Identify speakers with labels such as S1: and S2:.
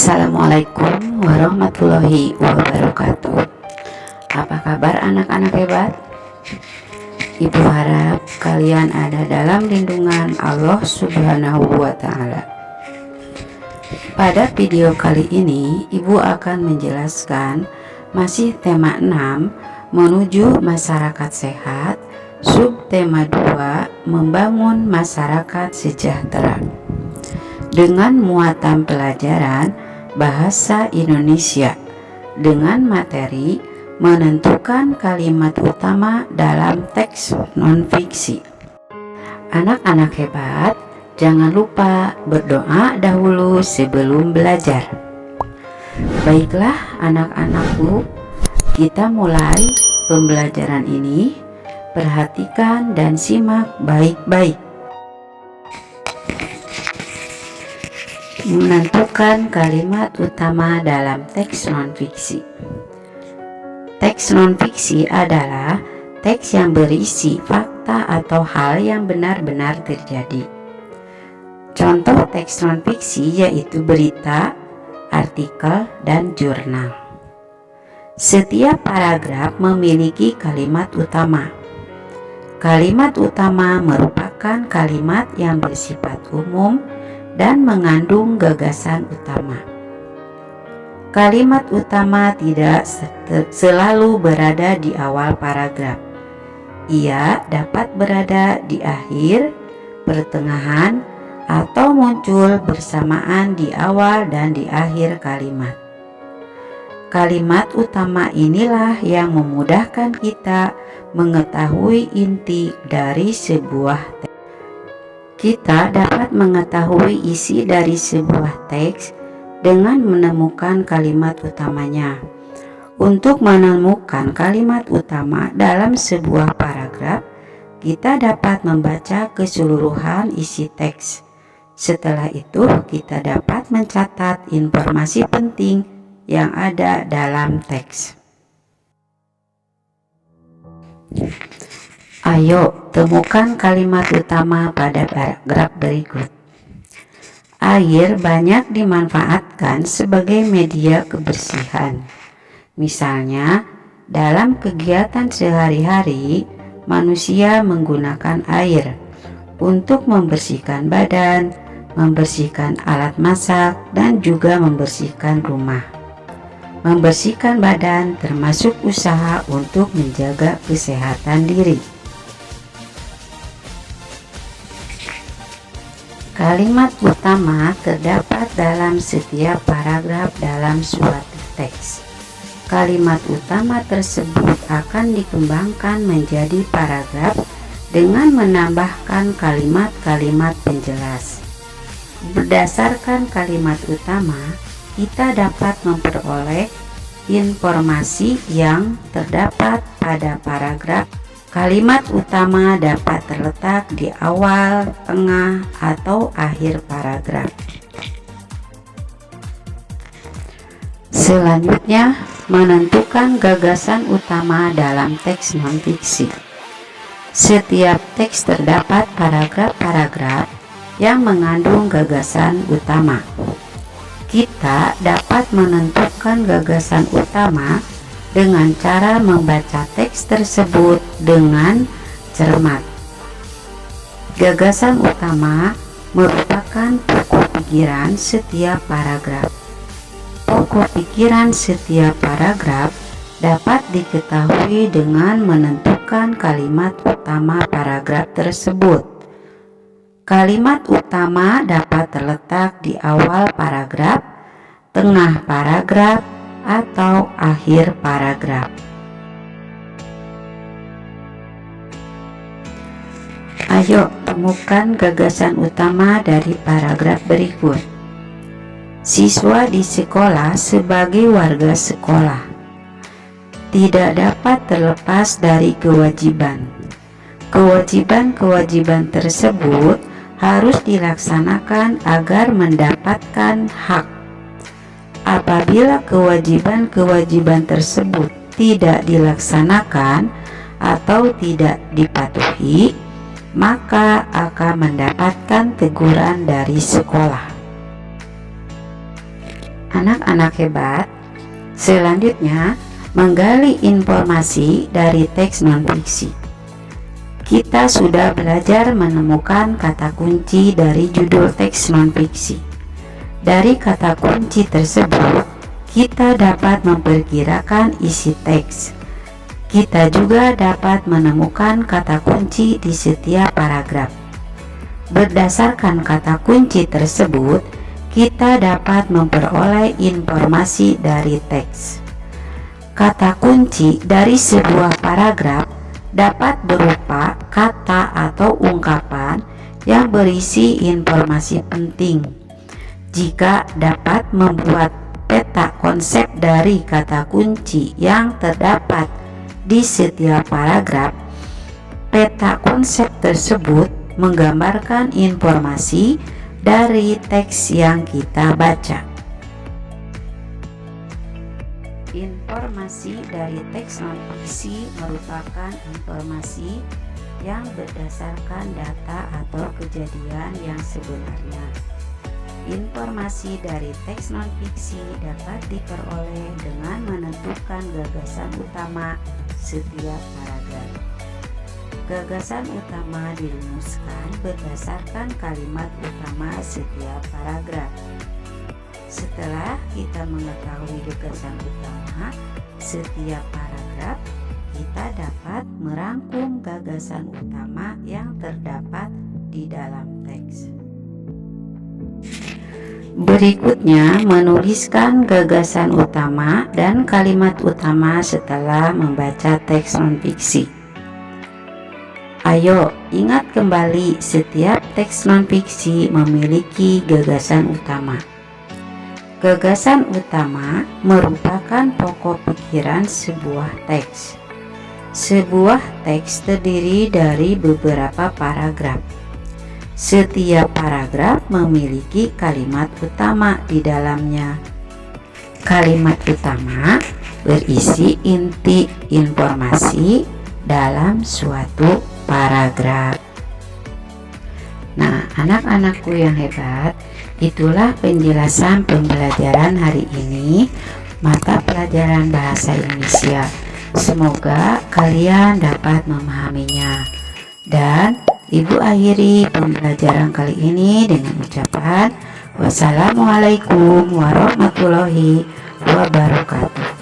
S1: Assalamualaikum warahmatullahi wabarakatuh. Apa kabar anak-anak hebat? Ibu harap kalian ada dalam lindungan Allah Subhanahu wa Ta'ala. Pada video kali ini, Ibu akan menjelaskan masih tema 6, menuju masyarakat sehat, subtema 2, membangun masyarakat sejahtera, dengan muatan pelajaran bahasa Indonesia dengan materi menentukan kalimat utama dalam teks non-fiksi. Anak-anak hebat, jangan lupa berdoa dahulu sebelum belajar. Baiklah anak-anakku, kita mulai pembelajaran ini. Perhatikan dan simak baik-baik. Menentukan kalimat utama dalam teks non-fiksi. Teks non-fiksi adalah teks yang berisi fakta atau hal yang benar-benar terjadi. Contoh teks non-fiksi yaitu berita, artikel, dan jurnal. Setiap paragraf memiliki kalimat utama. Kalimat utama merupakan kalimat yang bersifat umum dan mengandung gagasan utama. Kalimat utama tidak selalu berada di awal paragraf. Ia dapat berada di akhir, pertengahan, atau muncul bersamaan di awal dan di akhir kalimat. Kalimat utama inilah yang memudahkan kita mengetahui inti dari sebuah teks. Kita dapat mengetahui isi dari sebuah teks dengan menemukan kalimat utamanya. Untuk menemukan kalimat utama dalam sebuah paragraf, kita dapat membaca keseluruhan isi teks. Setelah itu, kita dapat mencatat informasi penting yang ada dalam teks. Ayo, temukan kalimat utama pada paragraf berikut. Air banyak dimanfaatkan sebagai media kebersihan. Misalnya, dalam kegiatan sehari-hari, manusia menggunakan air untuk membersihkan badan, membersihkan alat masak, dan juga membersihkan rumah. Membersihkan badan termasuk usaha untuk menjaga kesehatan diri. Kalimat utama terdapat dalam setiap paragraf dalam suatu teks. Kalimat utama tersebut akan dikembangkan menjadi paragraf dengan menambahkan kalimat-kalimat penjelas. Berdasarkan kalimat utama, kita dapat memperoleh informasi yang terdapat pada paragraf. Kalimat utama dapat terletak di awal, tengah, atau akhir paragraf. Selanjutnya, menentukan gagasan utama dalam teks non-fiksi. Setiap teks terdapat paragraf-paragraf yang mengandung gagasan utama. Kita dapat menentukan gagasan utama dengan cara membaca teks tersebut dengan cermat. Gagasan utama merupakan pokok pikiran setiap paragraf. Pokok pikiran setiap paragraf dapat diketahui dengan menentukan kalimat utama paragraf tersebut. Kalimat utama dapat terletak di awal paragraf, tengah paragraf, atau akhir paragraf. Ayo temukan gagasan utama dari paragraf berikut. Siswa di sekolah sebagai warga sekolah tidak dapat terlepas dari kewajiban. Kewajiban-kewajiban tersebut harus dilaksanakan agar mendapatkan hak. Apabila kewajiban-kewajiban tersebut tidak dilaksanakan atau tidak dipatuhi, maka akan mendapatkan teguran dari sekolah. Anak-anak hebat, selanjutnya menggali informasi dari teks non-fiksi. Kita sudah belajar menemukan kata kunci dari judul teks non-fiksi. Dari kata kunci tersebut, kita dapat memperkirakan isi teks. Kita juga dapat menemukan kata kunci di setiap paragraf. Berdasarkan kata kunci tersebut, kita dapat memperoleh informasi dari teks. Kata kunci dari sebuah paragraf dapat berupa kata atau ungkapan yang berisi informasi penting. Jika dapat membuat peta konsep dari kata kunci yang terdapat di setiap paragraf, peta konsep tersebut menggambarkan informasi dari teks yang kita baca. Informasi dari teks non-fiksi merupakan informasi yang berdasarkan data atau kejadian yang sebenarnya. Informasi dari teks non-fiksi dapat diperoleh dengan menentukan gagasan utama setiap paragraf. Gagasan utama dirumuskan berdasarkan kalimat utama setiap paragraf. Setelah kita mengetahui gagasan utama setiap paragraf, kita dapat merangkum gagasan utama yang terdapat di dalam teks. Berikutnya, menuliskan gagasan utama dan kalimat utama setelah membaca teks non-fiksi. Ayo, ingat kembali, setiap teks non-fiksi memiliki gagasan utama. Gagasan utama merupakan pokok pikiran sebuah teks. Sebuah teks terdiri dari beberapa paragraf. Setiap paragraf memiliki kalimat utama di dalamnya. Kalimat utama berisi inti informasi dalam suatu paragraf. Nah, anak-anakku yang hebat, itulah penjelasan pembelajaran hari ini, mata pelajaran bahasa Indonesia. Semoga kalian dapat memahaminya. Dan Ibu akhiri pembelajaran kali ini dengan ucapan wassalamualaikum warahmatullahi wabarakatuh.